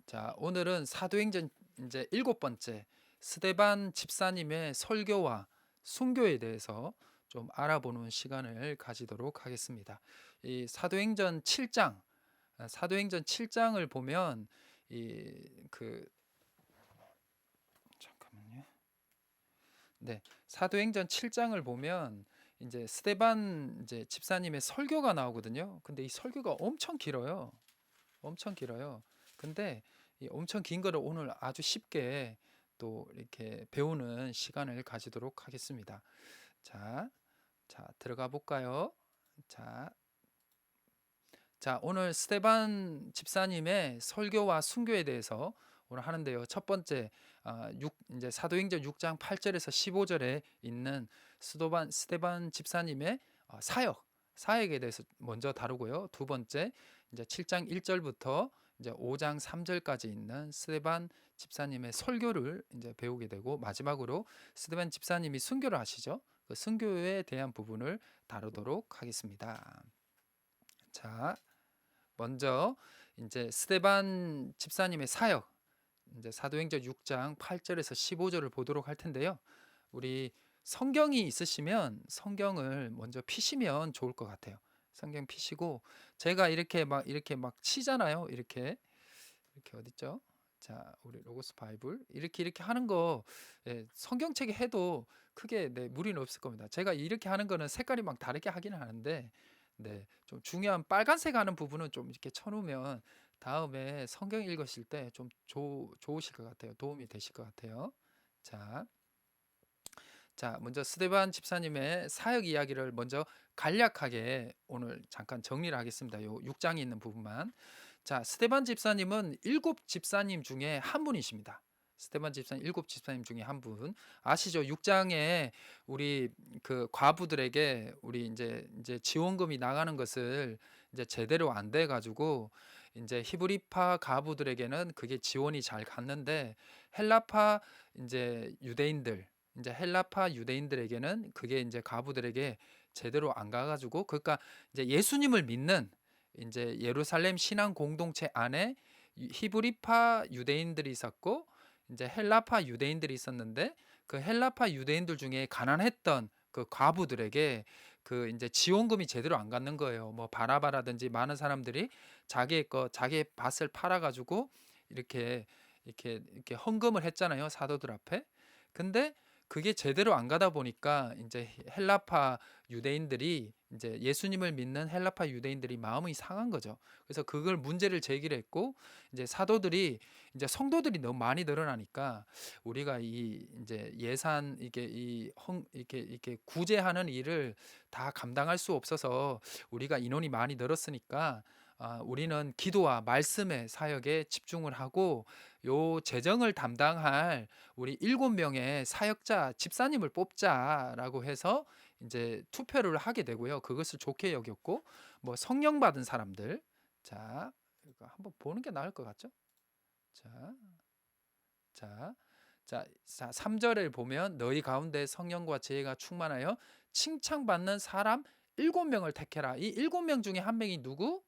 자, 오늘은 사도행전 이제 일곱 번째 스데반 집사님의 설교와 순교에 대해서 좀 알아보는 시간을 가지도록 하겠습니다. 이 사도행전 7장, 사도행전 7장을 보면 이그 잠깐만요. 네, 사도행전 7장을 보면 이제 스데반 이제 집사님의 설교가 나오거든요. 근데 이 설교가 엄청 길어요. 엄청 길어요. 근데 이 엄청 긴 거를 오늘 아주 쉽게 또 이렇게 배우는 시간을 가지도록 하겠습니다. 자, 자, 들어가 볼까요? 자, 오늘 스테반 집사님의 설교와 순교에 대해서 오늘 하는데요. 첫 번째, 이제 사도행전 6장 8절에서 15절에 있는 스테반 집사님의 사역에 대해서 먼저 다루고요. 두 번째, 이제 7장 1절부터 이제 5장 3절까지 있는 스테반 집사님의 설교를 이제 배우게 되고, 마지막으로 스테반 집사님이 순교를 하시죠. 그 순교에 대한 부분을 다루도록 하겠습니다. 자, 먼저 이제 스데반 집사님의 사역, 이제 사도행전 6장 8절에서 15절을 보도록 할 텐데요. 우리 성경이 있으시면 성경을 먼저 피시면 좋을 것 같아요. 성경 피시고, 제가 이렇게 막 치잖아요. 이렇게 어딨죠? 자, 우리 로고스 바이블 이렇게 하는 거, 성경책에 해도 크게 무리는 없을 겁니다. 제가 이렇게 하는 거는 색깔이 막 다르게 하기는 하는데, 좀 중요한 빨간색 하는 부분은 좀 이렇게 쳐놓으면 다음에 성경 읽으실 때 좀 좋으실 것 같아요. 도움이 되실 것 같아요. 자, 먼저 스데반 집사님의 사역 이야기를 먼저 간략하게 오늘 잠깐 정리를 하겠습니다. 요 6장에 있는 부분만. 자, 스데반 집사님은 일곱 집사님 중에 한 분이십니다. 스데반 집사님 일곱 집사님 중에 한 분. 아시죠? 6장에 우리 그 과부들에게 우리 이제 지원금이 나가는 것을 이제 제대로 안 돼 가지고 이제 히브리파 과부들에게는 그게 지원이 잘 갔는데, 헬라파 이제 헬라파 유대인들에게는 그게 이제 과부들에게 제대로 안 가가지고, 그러니까 이제 예수님을 믿는 이제 예루살렘 신앙 공동체 안에 히브리파 유대인들이 있었고, 이제 헬라파 유대인들이 있었는데, 그 헬라파 유대인들 중에 가난했던 그 과부들에게 그 이제 지원금이 제대로 안 갔는 거예요. 뭐 바나바라든지 많은 사람들이 자기의 밭을 팔아가지고 이렇게 헌금을 했잖아요, 사도들 앞에. 근데 그게 제대로 안 가다 보니까 이제 헬라파 유대인들이 이제 예수님을 믿는 헬라파 유대인들이 마음이 상한 거죠. 그래서 그걸 문제를 제기를 했고, 이제 사도들이 이제 성도들이 너무 많이 늘어나니까 우리가 이 이제 예산 이렇게 구제하는 일을 다 감당할 수 없어서, 우리가 인원이 많이 늘었으니까 우리는 기도와 말씀의 사역에 집중을 하고 요 재정을 담당할 우리 7명의 사역자 집사님을 뽑자라고 해서 이제 투표를 하게 되고요. 그것을 좋게 여겼고, 뭐 성령 받은 사람들, 자, 이거 한번 보는 게 나을 것 같죠? 자, 자, 3절을 보면 너희 가운데 성령과 지혜가 충만하여 칭찬받는 사람 7명을 택해라. 이 7명 중에 한 명이 누구?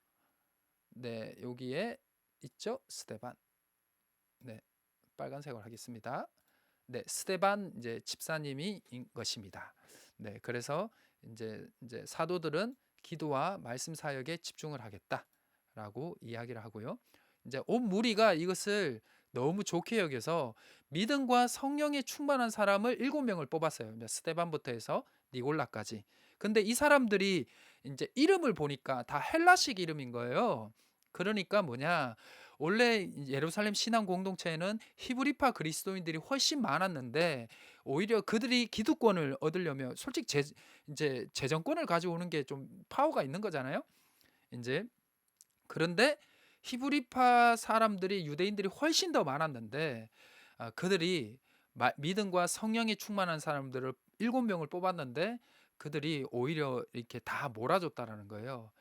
네, 여기에 있죠? 스데반. 네, 빨간색으로 하겠습니다. 네, 스데반 이제 집사님이 인 것입니다. 네, 그래서 이제 사도들은 기도와 말씀 사역에 집중을 하겠다라고 이야기를 하고요. 이제 온 무리가 이것을 너무 좋게 여겨서 믿음과 성령에 충만한 사람을 7명을 뽑았어요. 스데반부터 해서 니골라까지. 근데 이 사람들이 이제 이름을 보니까 다 헬라식 이름인 거예요. 그러니까 뭐냐? 원래 예루살렘 신앙 공동체에는 히브리파 그리스도인들이 훨씬 많았는데, 오히려 그들이 기득권을 얻으려면 솔직히 이제 재정권을 가져오는 게 좀 파워가 있는 거잖아요. 이제 그런데 히브리파 사람들이 유대인들이 훨씬 더 많았는데, 그들이 믿음과 성령이 충만한 사람들을 7명을 뽑았는데 그들이 오히려 이렇게 다 몰아줬다라는 거예요.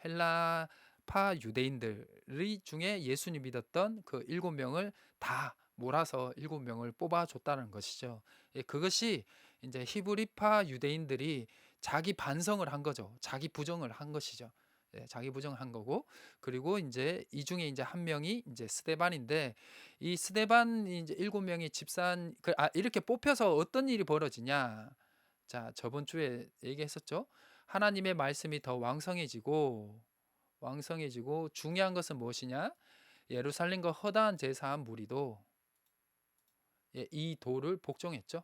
헬라파 유대인들이 중에 예수님 믿었던 그 7명을 다 몰아서 7명을 뽑아줬다는 것이죠. 그것이 이제 히브리파 유대인들이 자기 반성을 한 거죠. 자기 부정을 한 것이죠. 자기 부정한 거고, 그리고 이제 이 중에 이제 한 명이 이제 스데반인데, 이 스데반 이제 7명의 집산 이렇게 뽑혀서 어떤 일이 벌어지냐? 자, 저번 주에 얘기했었죠. 하나님의 말씀이 더 왕성해지고 중요한 것은 무엇이냐? 예루살렘과 허다한 제사한 무리도 이 도를 복종했죠.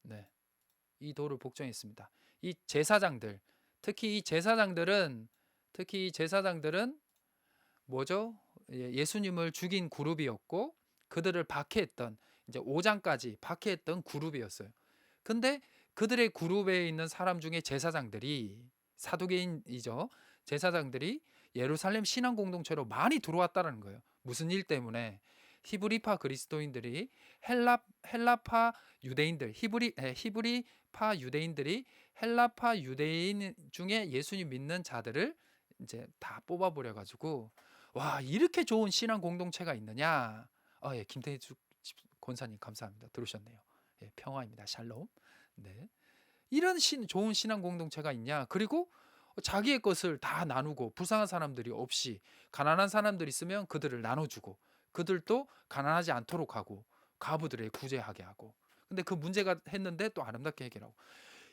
네, 이 도를 복종했습니다. 이 제사장들, 특히 이 제사장들은 뭐죠? 예수님을 죽인 그룹이었고, 그들을 박해했던, 이제 5장까지 박해했던 그룹이었어요. 근데 그들의 그룹에 있는 사람 중에 사두개인이죠. 제사장들이 예루살렘 신앙 공동체로 많이 들어왔다는 거예요. 무슨 일 때문에? 히브리파 그리스도인들이 헬라파 유대인들, 히브리파 유대인들이 헬라파 유대인 중에 예수님 믿는 자들을 이제 다 뽑아버려 가지고, 와, 이렇게 좋은 신앙 공동체가 있느냐? 예, 김태주 권사님 감사합니다. 들으셨네요. 예, 평화입니다. 샬롬. 네. 이런 좋은 신앙 공동체가 있냐? 그리고 자기의 것을 다 나누고, 불쌍한 사람들이 없이, 가난한 사람들이 있으면 그들을 나눠주고, 그들도 가난하지 않도록 하고, 과부들의 구제하게 하고. 근데 그 문제가 했는데 또 아름답게 해결하고.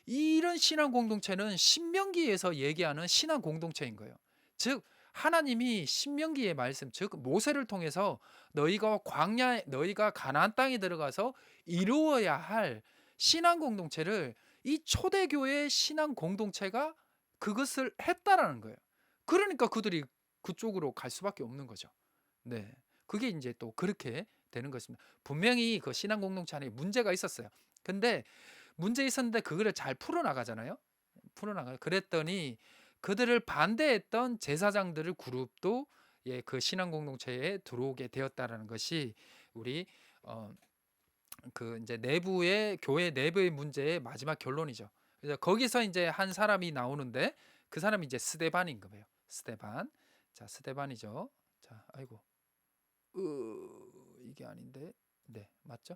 이런 신앙 공동체는 신명기에서 얘기하는 신앙 공동체인 거예요. 즉 하나님이 신명기의 말씀, 즉 모세를 통해서 너희가 가나안 땅에 들어가서 이루어야 할 신앙 공동체를, 이 초대교회의 신앙 공동체가 그것을 했다라는 거예요. 그러니까 그들이 그쪽으로 갈 수밖에 없는 거죠. 네, 그게 이제 또 그렇게 되는 것입니다. 분명히 그 신앙 공동체 안에 문제가 있었어요. 근데 문제 있었는데 그거를 잘 풀어나가잖아요. 그랬더니 그들을 반대했던 제사장들의 그룹도 그 신앙 공동체에 들어오게 되었다라는 것이 우리 그 이제 교회 내부의 문제의 마지막 결론이죠. 그래서 거기서 이제 한 사람이 나오는데, 그 사람이 이제 스데반인 거예요. 스데반. 자, 스데반이죠. 자, 아이고, 이게 아닌데, 네, 맞죠?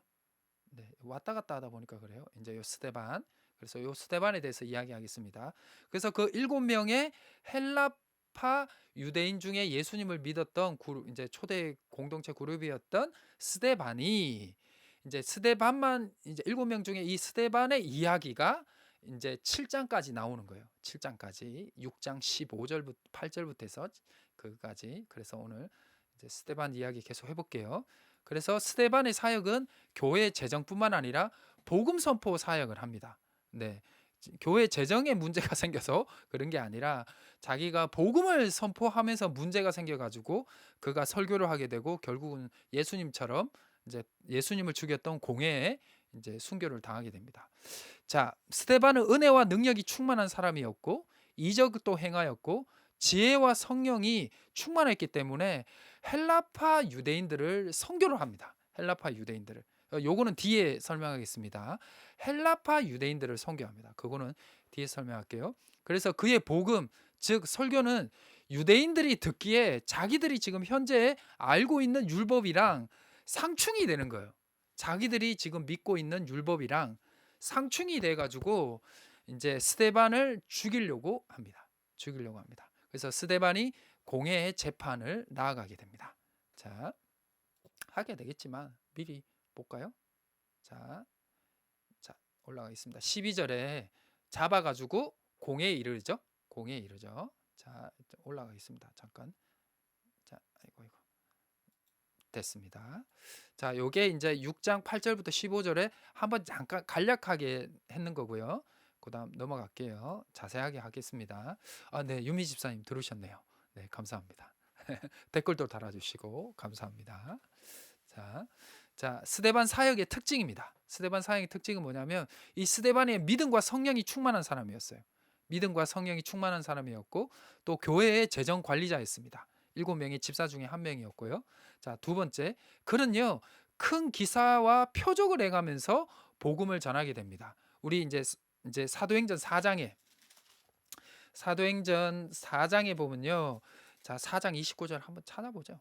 네, 왔다 갔다 하다 보니까 그래요. 이제 요 스데반. 그래서 요 스데반에 대해서 이야기하겠습니다. 그래서 그 7명의 헬라파 유대인 중에 예수님을 믿었던 그룹, 이제 초대 공동체 그룹이었던 스데반이, 이제 스데반만, 이제 7명 중에 이 스데반의 이야기가 이제 7장까지 나오는 거예요. 7장까지 6장 15절부터 8절부터 해서 그까지. 그래서 오늘 이제 스데반 이야기 계속 해볼게요. 그래서 스데반의 사역은 교회 재정뿐만 아니라 복음 선포 사역을 합니다. 네. 교회 재정에 문제가 생겨서 그런 게 아니라 자기가 복음을 선포하면서 문제가 생겨가지고 그가 설교를 하게 되고, 결국은 예수님처럼 이제 예수님을 죽였던 공회에 이제 순교를 당하게 됩니다. 자, 스데반은 은혜와 능력이 충만한 사람이었고, 이적도 행하였고, 지혜와 성령이 충만했기 때문에 헬라파 유대인들을 선교를 합니다. 헬라파 유대인들을. 요거는 뒤에 설명하겠습니다. 헬라파 유대인들을 선교합니다. 그거는 뒤에 설명할게요. 그래서 그의 복음, 즉 설교는 유대인들이 듣기에 자기들이 지금 현재 알고 있는 율법이랑 상충이 되는 거예요. 자기들이 지금 믿고 있는 율법이랑 상충이 돼 가지고 이제 스데반을 죽이려고 합니다. 그래서 스데반이 공회의 재판을 나아가게 됩니다. 자, 하게 되겠지만 미리 볼까요? 자, 올라가겠습니다. 12절에 잡아가지고 공회에 이르죠. 자, 올라가겠습니다. 잠깐. 자, 아이고. 됐습니다. 자, 요게 이제 6장 8절부터 15절에 한번 잠깐 간략하게 했는 거고요. 그다음 넘어갈게요. 자세하게 하겠습니다. 네, 유미 집사님 들으셨네요. 네, 감사합니다. 댓글도 달아주시고 감사합니다. 자, 스데반 사역의 특징입니다. 스데반 사역의 특징은 뭐냐면, 이 스데반의 믿음과 성령이 충만한 사람이었어요. 믿음과 성령이 충만한 사람이었고, 또 교회의 재정 관리자였습니다. 7명의 집사 중에 한 명이었고요. 자, 두 번째, 그는요 큰 기사와 표적을 행하면서 복음을 전하게 됩니다. 우리 이제 사도행전 4장에 보면요, 자, 4장 29절 한번 찾아보죠.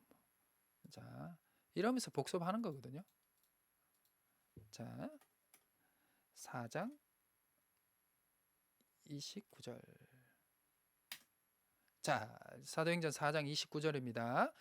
자, 이러면서 복습하는 거거든요. 자, 4장 29절. 자, 사도행전 4장 29절입니다.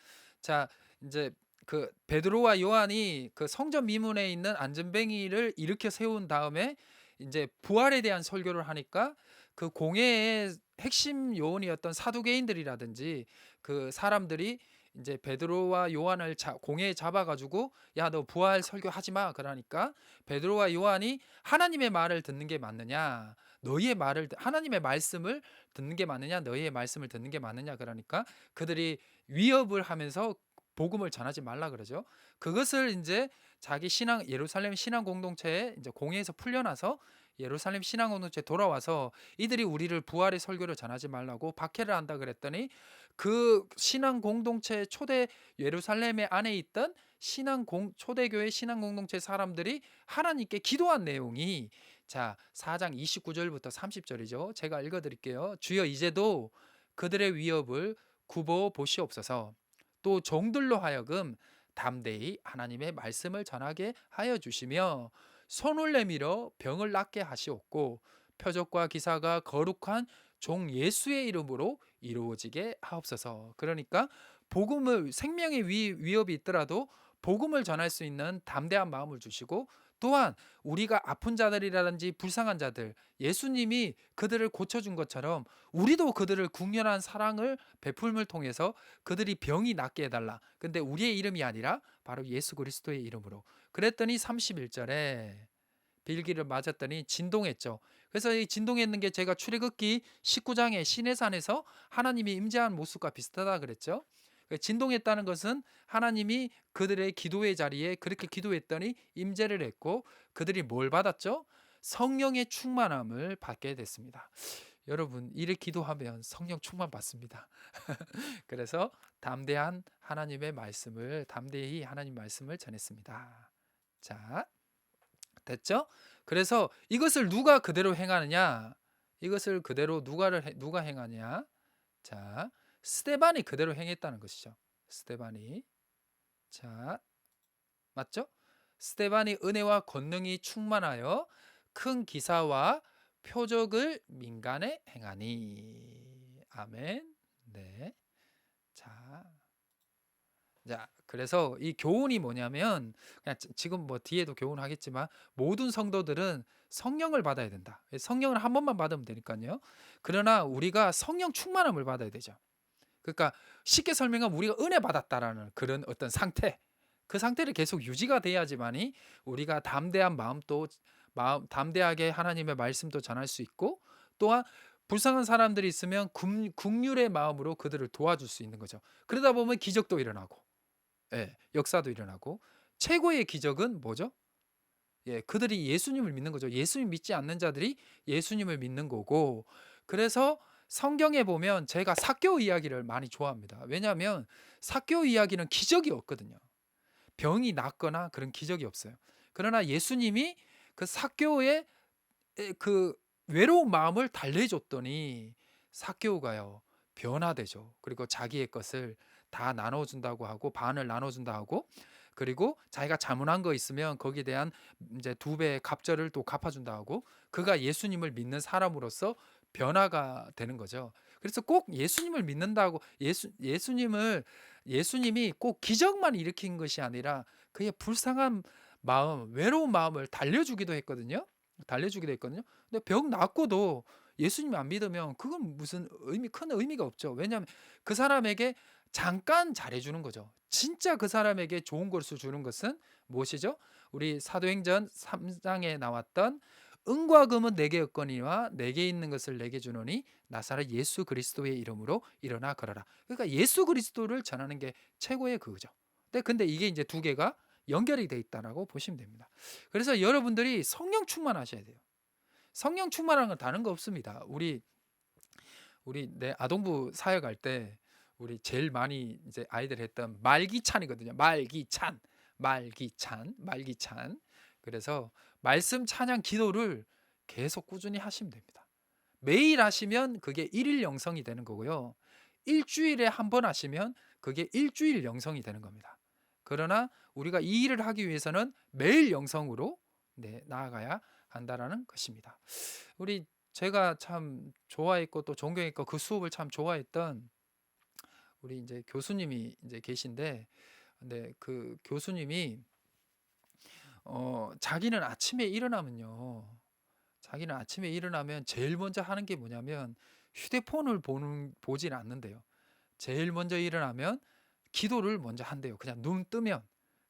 자, 이제 그 베드로와 요한이 그 성전 미문에 있는 안전뱅이를 일으켜 세운 다음에 이제 부활에 대한 설교를 하니까 그 공회의 핵심 요원이었던 사두개인들이라든지 그 사람들이 이제 베드로와 요한을 공회에 잡아가지고 야, 너 부활 설교하지 마. 그러니까 베드로와 요한이 하나님의 말을 듣는 게 맞느냐, 너희의 말을 하나님의 말씀을 듣는 게 맞느냐, 너희의 말씀을 듣는 게 맞느냐, 그러니까 그들이 위협을 하면서 복음을 전하지 말라 그러죠. 그것을 이제 자기 신앙 예루살렘 신앙 공동체에 이제 공회에서 풀려나서 예루살렘 신앙 공동체에 돌아와서 이들이 우리를 부활의 설교를 전하지 말라고 박해를 한다 그랬더니 그 신앙 공동체 초대 예루살렘의 안에 있던 초대교회 신앙 공동체 사람들이 하나님께 기도한 내용이 자, 4장 29절부터 30절이죠. 제가 읽어 드릴게요. 주여, 이제도 그들의 위협을 굽어 보시옵소서. 또 종들로 하여금 담대히 하나님의 말씀을 전하게 하여 주시며 손을 내밀어 병을 낫게 하시옵고 표적과 기사가 거룩한 종 예수의 이름으로 이루어지게 하옵소서. 그러니까 복음을 생명의 위협이 있더라도 복음을 전할 수 있는 담대한 마음을 주시고, 또한 우리가 아픈 자들이라든지 불쌍한 자들, 예수님이 그들을 고쳐준 것처럼 우리도 그들을 국률한 사랑을 베풀음을 통해서 그들이 병이 낫게 해달라. 근데 우리의 이름이 아니라 바로 예수 그리스도의 이름으로. 그랬더니 31절에 빌기를 맞았더니 진동했죠. 그래서 이 진동했는 게 제가 출애굽기 19장의 시내산에서 하나님이 임재한 모습과 비슷하다 그랬죠. 진동했다는 것은 하나님이 그들의 기도의 자리에 그렇게 기도했더니 임재를 했고, 그들이 뭘 받았죠? 성령의 충만함을 받게 됐습니다. 여러분, 이를 기도하면 성령 충만 받습니다. 그래서 담대히 하나님 말씀을 전했습니다. 자, 됐죠? 그래서 이것을 누가 그대로 행하느냐? 이것을 그대로 누가 행하냐? 자, 스데반이 그대로 행했다는 것이죠. 스데반이. 자, 맞죠? 스데반이 은혜와 권능이 충만하여 큰 기사와 표적을 민간에 행하니. 아멘. 네. 자, 그래서 이 교훈이 뭐냐면, 그냥 지금 뭐 뒤에도 교훈하겠지만 모든 성도들은 성령을 받아야 된다. 성령을 한 번만 받으면 되니까요. 그러나 우리가 성령 충만함을 받아야 되죠. 그러니까 쉽게 설명하면 우리가 은혜 받았다라는 그런 어떤 상태, 그 상태를 계속 유지가 돼야지만이 우리가 담대하게 하나님의 말씀도 전할 수 있고, 또한 불쌍한 사람들이 있으면 긍휼의 마음으로 그들을 도와줄 수 있는 거죠. 그러다 보면 기적도 일어나고, 역사도 일어나고, 최고의 기적은 뭐죠? 그들이 예수님을 믿는 거죠. 예수님 믿지 않는 자들이 예수님을 믿는 거고. 그래서 성경에 보면 제가 삭개오 이야기를 많이 좋아합니다. 왜냐하면 삭개오 이야기는 기적이 없거든요. 병이 낫거나 그런 기적이 없어요. 그러나 예수님이 그 삭개오의 그 외로운 마음을 달래줬더니 삭개오가요 변화되죠. 그리고 자기의 것을 다 나눠준다고 하고, 반을 나눠준다 하고, 그리고 자기가 자문한 거 있으면 거기에 대한 이제 2배의 갑절을 또 갚아준다 하고, 그가 예수님을 믿는 사람으로서 변화가 되는 거죠. 그래서 꼭 예수님을 믿는다고 예수님이 꼭 기적만 일으킨 것이 아니라 그의 불쌍한 마음, 외로운 마음을 달래주기도 했거든요. 근데 병 낫고도 예수님 안 믿으면 그건 무슨 큰 의미가 없죠. 왜냐하면 그 사람에게 잠깐 잘해주는 거죠. 진짜 그 사람에게 좋은 것을 주는 것은 무엇이죠? 우리 사도행전 3장에 나왔던 은과 금은 내게 없거니와 내게 있는 것을 내게 주노니 나사렛 예수 그리스도의 이름으로 일어나 걸어라. 그러니까 예수 그리스도를 전하는 게 최고의 그거죠. 근데 이게 이제 두 개가 연결이 돼 있다라고 보시면 됩니다. 그래서 여러분들이 성령 충만하셔야 돼요. 성령 충만한 건 다른 거 없습니다. 우리 내 아동부 사역할 때 우리 제일 많이 이제 아이들 했던 말기찬이거든요. 말기찬. 그래서 말씀 찬양 기도를 계속 꾸준히 하시면 됩니다. 매일 하시면 그게 일일 영성이 되는 거고요. 일주일에 한 번 하시면 그게 일주일 영성이 되는 겁니다. 그러나 우리가 이 일을 하기 위해서는 매일 영성으로 나아가야 한다라는 것입니다. 제가 참 좋아했고 또 존경했고 그 수업을 참 좋아했던 우리 이제 교수님이 이제 계신데, 근데 그 교수님이 자기는 아침에 일어나면요. 자기는 아침에 일어나면 제일 먼저 하는 게 뭐냐면 휴대폰을 보진 않는데요. 제일 먼저 일어나면 기도를 먼저 한대요. 그냥 눈 뜨면.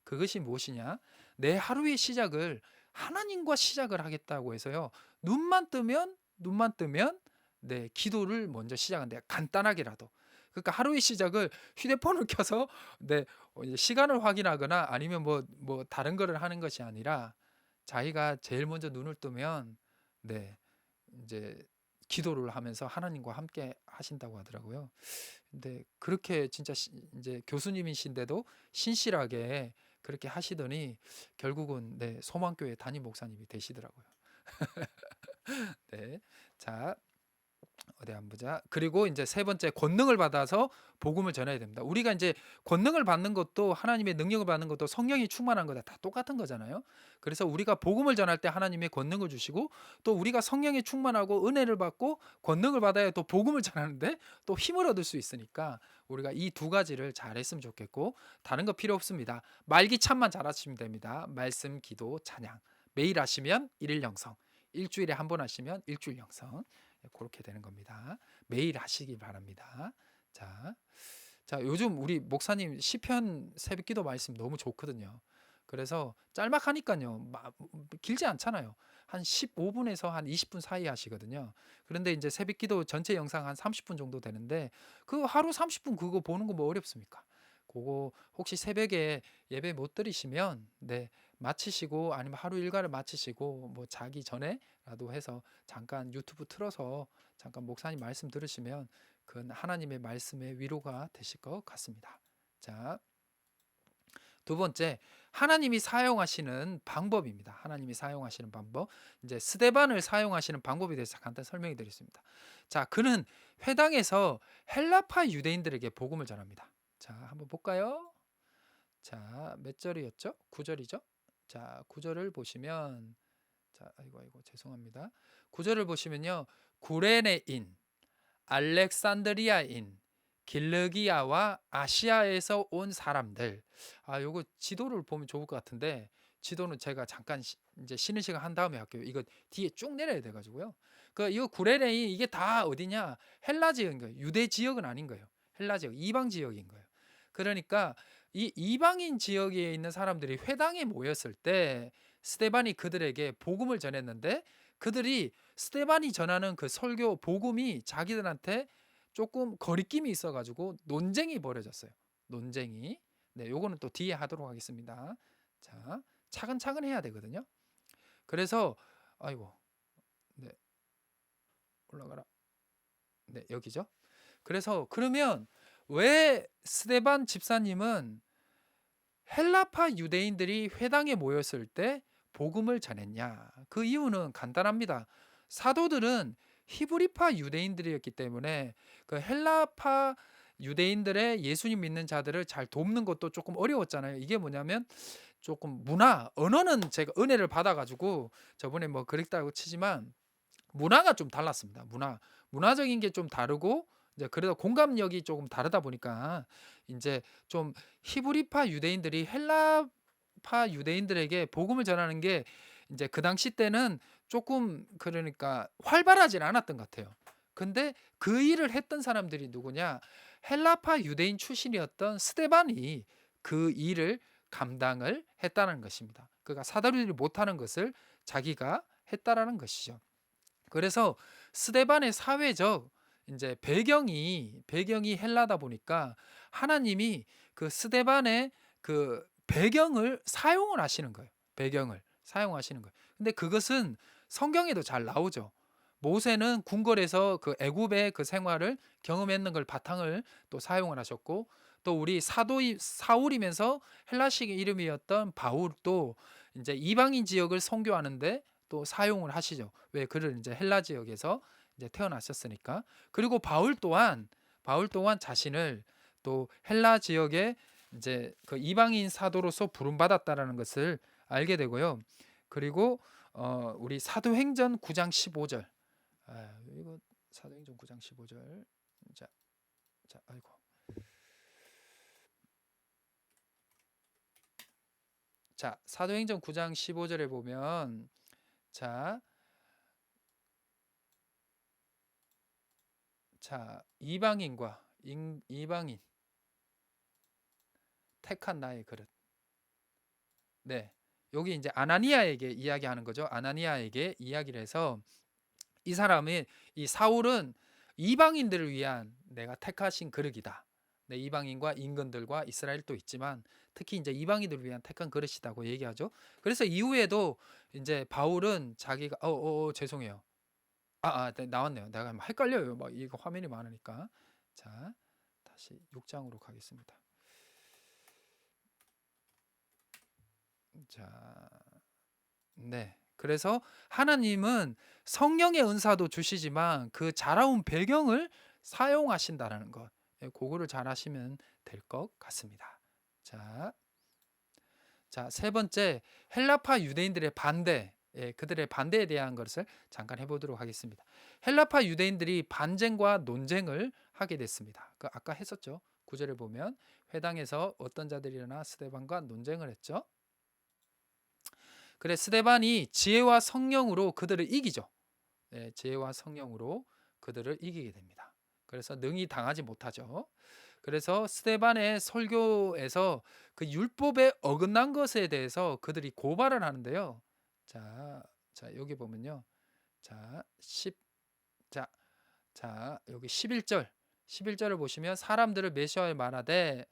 그것이 무엇이냐? 내 하루의 시작을 하나님과 시작을 하겠다고 해서요. 눈만 뜨면 네, 기도를 먼저 시작한대요. 간단하게라도. 그러니까 하루의 시작을 휴대폰을 켜서 네, 이제 시간을 확인하거나 아니면 뭐 다른 거를 하는 것이 아니라 자기가 제일 먼저 눈을 뜨면 네, 이제 기도를 하면서 하나님과 함께 하신다고 하더라고요. 근데 그렇게 진짜 이제 교수님이신데도 신실하게 그렇게 하시더니 결국은 네, 소망교회 담임 목사님이 되시더라고요. 네. 자, 어디 한번 보자. 그리고 이제 세 번째, 권능을 받아서 복음을 전해야 됩니다. 우리가 이제 권능을 받는 것도 하나님의 능력을 받는 것도 성령이 충만한 거다 다 똑같은 거잖아요. 그래서 우리가 복음을 전할 때 하나님의 권능을 주시고 또 우리가 성령이 충만하고 은혜를 받고 권능을 받아야 또 복음을 전하는데 또 힘을 얻을 수 있으니까 우리가 이 두 가지를 잘했으면 좋겠고 다른 거 필요 없습니다. 말기참만 잘하시면 됩니다. 말씀, 기도, 찬양. 매일 하시면 일일 영성, 일주일에 한 번 하시면 일주일 영성. 그렇게 되는 겁니다. 매일 하시기 바랍니다. 자, 요즘 우리 목사님 시편 새벽기도 말씀 너무 좋거든요. 그래서 짤막하니까요. 길지 않잖아요. 한 15분에서 한 20분 사이 하시거든요. 그런데 이제 새벽기도 전체 영상 한 30분 정도 되는데 그 하루 30분 그거 보는 거 뭐 어렵습니까? 그거 혹시 새벽에 예배 못 드리시면 네, 마치시고 아니면 하루 일과를 마치시고 뭐 자기 전에라도 해서 잠깐 유튜브 틀어서 잠깐 목사님 말씀 들으시면 그건 하나님의 말씀의 위로가 되실 것 같습니다. 자, 두 번째, 하나님이 사용하시는 방법입니다. 하나님이 사용하시는 방법. 이제 스데반을 사용하시는 방법에 대해서 간단히 설명해 드리겠습니다. 자, 그는 회당에서 헬라파 유대인들에게 복음을 전합니다. 자, 한번 볼까요? 자, 몇 절이었죠? 9절이죠? 자, 9절을 보시면 자, 아이고 죄송합니다. 9절을 보시면요. 구레네인, 알렉산드리아인, 길르기아와 아시아에서 온 사람들. 요거 지도를 보면 좋을 것 같은데 지도는 제가 잠깐 이제 쉬는 시간 한 다음에 할게요. 이거 뒤에 쭉 내려야 돼 가지고요. 이거 구레네인 이게 다 어디냐? 헬라 지역인 거예요. 유대 지역은 아닌 거예요. 헬라 지역, 이방 지역인 거예요. 그러니까 이 이방인 지역에 있는 사람들이 회당에 모였을 때 스데반이 그들에게 복음을 전했는데 그들이 스데반이 전하는 그 설교 복음이 자기들한테 조금 거리낌이 있어가지고 논쟁이 벌어졌어요. 논쟁이. 네, 요거는 또 뒤에 하도록 하겠습니다. 자, 차근차근 해야 되거든요. 그래서 아이고, 네, 올라가라. 네, 여기죠. 그래서 그러면 왜 스데반 집사님은 헬라파 유대인들이 회당에 모였을 때 복음을 전했냐? 그 이유는 간단합니다. 사도들은 히브리파 유대인들이었기 때문에 그 헬라파 유대인들의 예수님 믿는 자들을 잘 돕는 것도 조금 어려웠잖아요. 이게 뭐냐면 조금 언어는 제가 은혜를 받아가지고 저번에 뭐 그랬다고 치지만 문화가 좀 달랐습니다. 문화적인 게 좀 다르고 이제 그래도 공감력이 조금 다르다 보니까 이제 좀 히브리파 유대인들이 헬라파 유대인들에게 복음을 전하는 게 이제 그 당시 때는 조금 그러니까 활발하진 않았던 것 같아요. 근데 그 일을 했던 사람들이 누구냐? 헬라파 유대인 출신이었던 스데반이 그 일을 감당을 했다는 것입니다. 그러니까 사도들이 못하는 것을 자기가 했다라는 것이죠. 그래서 스데반의 사회적 이제 배경이 헬라다 보니까 하나님이 그 스데반의 그 배경을 사용을 하시는 거예요. 배경을 사용하시는 거예요. 근데 그것은 성경에도 잘 나오죠. 모세는 궁궐에서 그 애굽의 그 생활을 경험했는 걸 바탕을 또 사용을 하셨고 또 우리 사울이면서 헬라식 이름이었던 바울도 이제 이방인 지역을 선교하는데 또 사용을 하시죠. 왜 그를 이제 헬라 지역에서 이제 태어나셨으니까. 그리고 바울 또한 자신을 또 헬라 지역에 이제 그 이방인 사도로서 부름받았다라는 것을 알게 되고요. 그리고 우리 사도행전 9장 15절. 이거 사도행전 9장 15절. 자, 아이고. 자, 사도행전 9장 15절에 보면 자, 이방인과 이방인 택한 나의 그릇. 네. 여기 이제 아나니아에게 이야기하는 거죠. 아나니아에게 이야기를 해서 이 사람이 이 사울은 이방인들을 위한 내가 택하신 그릇이다. 네, 이방인과 임금들과 이스라엘도 있지만 특히 이제 이방인들을 위한 택한 그릇이다고 얘기하죠. 그래서 이후에도 이제 바울은 자기가 죄송해요. 네, 나왔네요. 내가 헷갈려요. 막 이거 화면이 많으니까. 자, 다시 6장으로 가겠습니다. 자, 네. 그래서 하나님은 성령의 은사도 주시지만 그 자라온 배경을 사용하신다라는 것. 예, 그거를 잘 하시면 될 것 같습니다. 자, 세 번째 헬라파 유대인들의 반대. 예, 그들의 반대에 대한 것을 잠깐 해보도록 하겠습니다. 헬라파 유대인들이 반쟁과 논쟁을 하게 됐습니다. 그 아까 했었죠. 구절에 보면 회당에서 어떤 자들이 일어나 스데반과 논쟁을 했죠. 그래 스데반이 지혜와 성령으로 그들을 이기죠. 네, 지혜와 성령으로 그들을 이기게 됩니다. 그래서 능히 당하지 못하죠. 그래서 스데반의 설교에서 그 율법에 어긋난 것에 대해서 그들이 고발을 하는데요. 여기 보면요. 자, 10, 자, 여기 11절을 보시면 사람들을 메시아에 말하되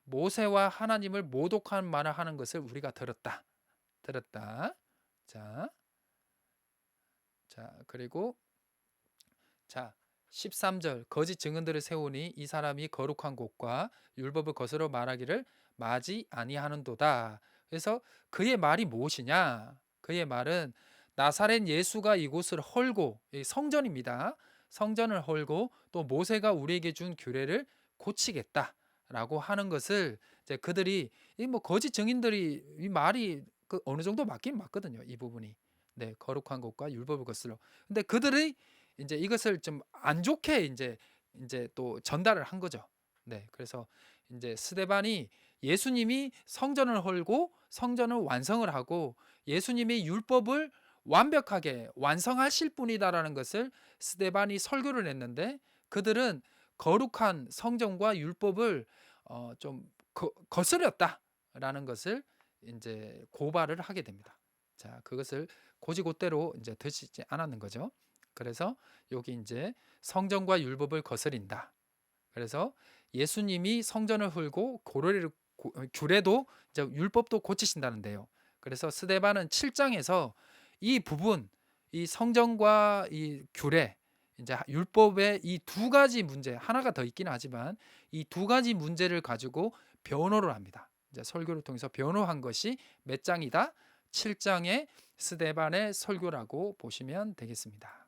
모세와 하나님을 모독한 말을 하는 것을 우리가 들었다. 자, 그리고 13절 거짓 증언들을 세우니 이 사람이 거룩한 곳과 율법을 거스러 말하기를 마지 아니하는도다. 그래서 그의 말이 무엇이냐? 그의 말은 나사렛 예수가 이곳을 헐고 성전입니다. 성전을 헐고 또 모세가 우리에게 준 규례를 고치겠다라고 하는 것을 이제 그들이 뭐 거짓 증인들이 이 말이 그 어느 정도 맞긴 맞거든요. 이 부분이. 네, 거룩한 곳과 율법을 거스러. 근데 그들의 이제 이것을 좀 안 좋게 이제 또 전달을 한 거죠. 네, 그래서 이제 스데반이 예수님이 성전을 헐고 성전을 완성을 하고 예수님이 율법을 완벽하게 완성하실 분이다라는 것을 스데반이 설교를 했는데 그들은 거룩한 성전과 율법을 좀 거스렸다라는 것을 이제 고발을 하게 됩니다. 자, 그것을 고지고대로 이제 드시지 않았는 거죠. 그래서 여기 이제 성전과 율법을 거스린다. 그래서 예수님이 성전을 헐고 규례도 이제 율법도 고치신다는데요. 그래서 스데반은 7장에서 이 부분, 이 성전과 이 규례, 이제 율법의 이 두 가지 문제, 하나가 더 있긴 하지만 이 두 가지 문제를 가지고 변호를 합니다. 이제 설교를 통해서 변호한 것이 몇 장이다? 7장의 스데반의 설교라고 보시면 되겠습니다.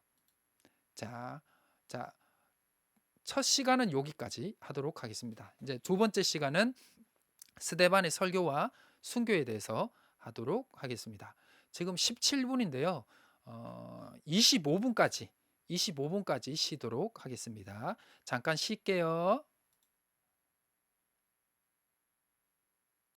자, 첫 시간은 여기까지 하도록 하겠습니다. 이제 두 번째 시간은 스데반의 설교와 순교에 대해서 하도록 하겠습니다. 지금 17분인데요. 25분까지 쉬도록 하겠습니다. 잠깐 쉴게요.